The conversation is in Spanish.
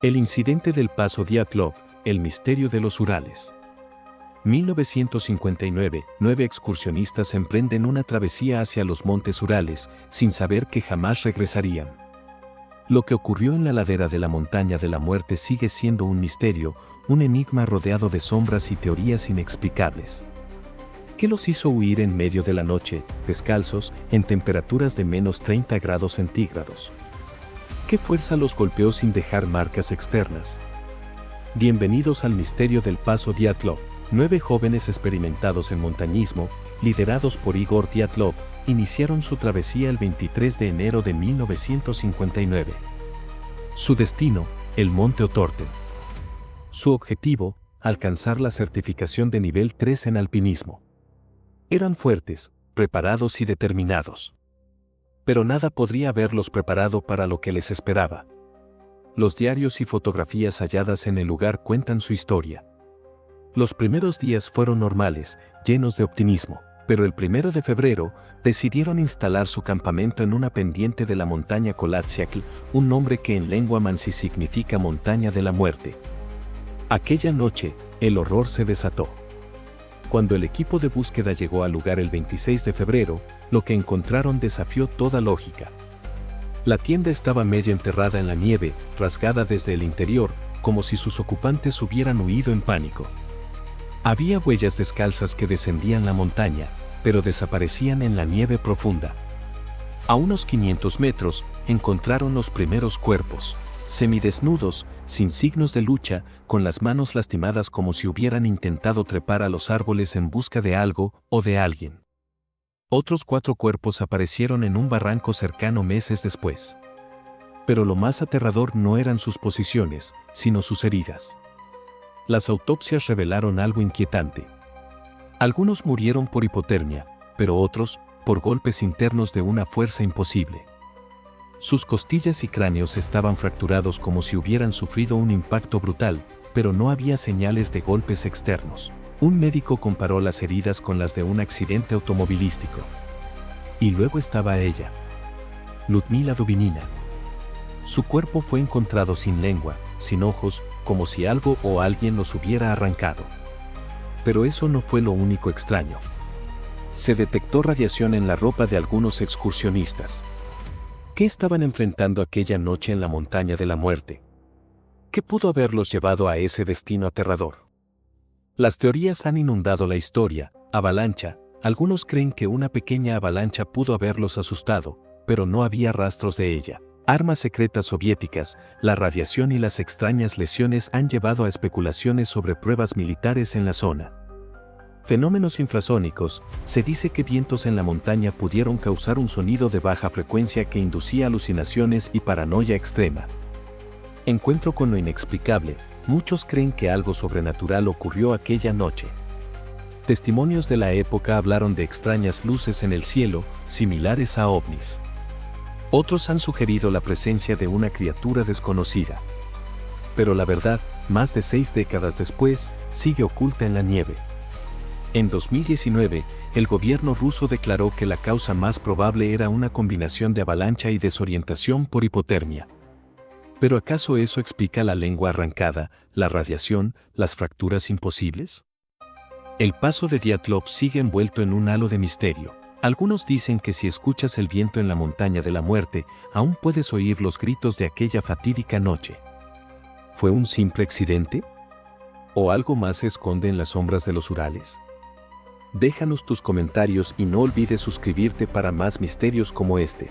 El incidente del Paso Dyatlov, el misterio de los Urales. 1959, 9 excursionistas emprenden una travesía hacia los montes Urales, sin saber que jamás regresarían. Lo que ocurrió en la ladera de la montaña de la muerte sigue siendo un misterio, un enigma rodeado de sombras y teorías inexplicables. ¿Qué los hizo huir en medio de la noche, descalzos, en temperaturas de menos 30 grados centígrados? ¿Qué fuerza los golpeó sin dejar marcas externas? Bienvenidos al misterio del Paso Dyatlov. 9 jóvenes experimentados en montañismo, liderados por Igor Dyatlov, iniciaron su travesía el 23 de enero de 1959. Su destino, el Monte Otorten. Su objetivo, alcanzar la certificación de nivel 3 en alpinismo. Eran fuertes, preparados y determinados. Pero nada podría haberlos preparado para lo que les esperaba. Los diarios y fotografías halladas en el lugar cuentan su historia. Los primeros días fueron normales, llenos de optimismo, pero el 1 de febrero decidieron instalar su campamento en una pendiente de la montaña Kolatsiakl, un nombre que en lengua mansi significa montaña de la muerte. Aquella noche, el horror se desató. Cuando el equipo de búsqueda llegó al lugar el 26 de febrero, lo que encontraron desafió toda lógica. La tienda estaba medio enterrada en la nieve, rasgada desde el interior, como si sus ocupantes hubieran huido en pánico. Había huellas descalzas que descendían la montaña, pero desaparecían en la nieve profunda. A unos 500 metros, encontraron los primeros cuerpos, semidesnudos, sin signos de lucha, con las manos lastimadas como si hubieran intentado trepar a los árboles en busca de algo o de alguien. Otros 4 cuerpos aparecieron en un barranco cercano meses después. Pero lo más aterrador no eran sus posiciones, sino sus heridas. Las autopsias revelaron algo inquietante. Algunos murieron por hipotermia, pero otros, por golpes internos de una fuerza imposible. Sus costillas y cráneos estaban fracturados como si hubieran sufrido un impacto brutal, pero no había señales de golpes externos. Un médico comparó las heridas con las de un accidente automovilístico. Y luego estaba ella, Ludmila Dubinina. Su cuerpo fue encontrado sin lengua, sin ojos, como si algo o alguien los hubiera arrancado. Pero eso no fue lo único extraño. Se detectó radiación en la ropa de algunos excursionistas. ¿Qué estaban enfrentando aquella noche en la montaña de la muerte? ¿Qué pudo haberlos llevado a ese destino aterrador? Las teorías han inundado la historia. Avalancha. Algunos creen que una pequeña avalancha pudo haberlos asustado, pero no había rastros de ella. Armas secretas soviéticas, la radiación y las extrañas lesiones han llevado a especulaciones sobre pruebas militares en la zona. Fenómenos infrasónicos. Se dice que vientos en la montaña pudieron causar un sonido de baja frecuencia que inducía alucinaciones y paranoia extrema. Encuentro con lo inexplicable. Muchos creen que algo sobrenatural ocurrió aquella noche. Testimonios de la época hablaron de extrañas luces en el cielo, similares a ovnis. Otros han sugerido la presencia de una criatura desconocida. Pero la verdad, más de 6 décadas después, sigue oculta en la nieve. En 2019, el gobierno ruso declaró que la causa más probable era una combinación de avalancha y desorientación por hipotermia. ¿Pero acaso eso explica la lengua arrancada, la radiación, las fracturas imposibles? El Paso de Dyatlov sigue envuelto en un halo de misterio. Algunos dicen que si escuchas el viento en la montaña de la muerte, aún puedes oír los gritos de aquella fatídica noche. ¿Fue un simple accidente? ¿O algo más se esconde en las sombras de los Urales? Déjanos tus comentarios y no olvides suscribirte para más misterios como este.